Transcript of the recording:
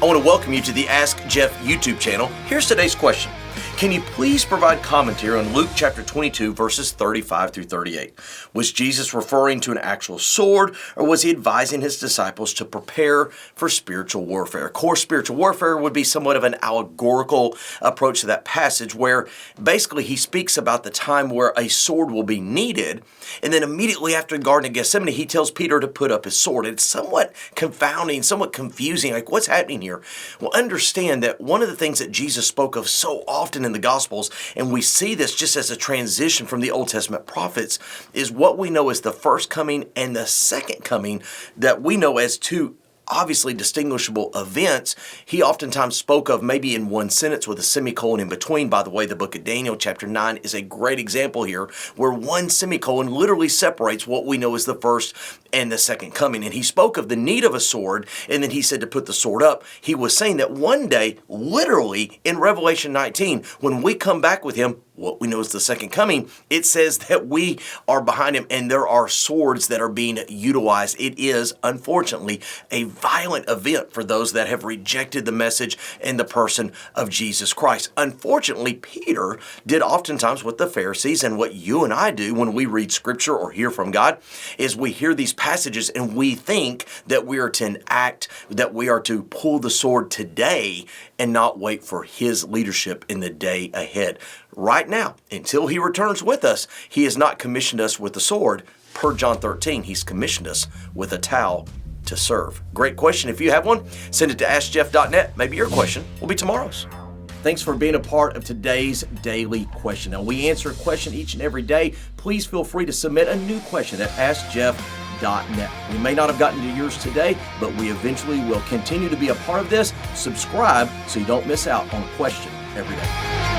want to welcome you to the Ask Jeff YouTube channel. Here's today's question. Can you please provide commentary on Luke chapter 22, verses 35 through 38? Was Jesus referring to an actual sword, or was he advising his disciples to prepare for spiritual warfare? Of course, spiritual warfare would be somewhat of an allegorical approach to that passage, where basically he speaks about the time where a sword will be needed, and then immediately after the Garden of Gethsemane, he tells Peter to put up his sword. It's somewhat confounding, somewhat confusing, like what's happening here? Well, understand that one of the things that Jesus spoke of so often in the Gospels, and we see this just as a transition from the Old Testament prophets, is what we know as the first coming and the second coming that we know as two obviously distinguishable events. He oftentimes spoke of maybe in one sentence with a semicolon in between. By the way, the book of Daniel chapter 9 is a great example here where one semicolon literally separates what we know as the first and the second coming. And he spoke of the need of a sword, and then he said to put the sword up. He was saying that one day, literally in Revelation 19, when we come back with him, what we know is the second coming, it says that we are behind him and there are swords that are being utilized. It is, unfortunately, a violent event for those that have rejected the message and the person of Jesus Christ. Unfortunately, Peter did oftentimes what the Pharisees and what you and I do when we read scripture or hear from God, is we hear these passages and we think that we are to enact, that we are to pull the sword today and not wait for his leadership in the day ahead. Right now, until he returns with us, he has not commissioned us with the sword. Per John 13, he's commissioned us with a towel to serve. Great question. If you have one, send it to AskJeff.net. Maybe your question will be tomorrow's. Thanks for being a part of today's daily question. Now, we answer a question each and every day. Please feel free to submit a new question at AskJeff.net. We may not have gotten to yours today, but we eventually will continue to be a part of this. Subscribe so you don't miss out on a question every day.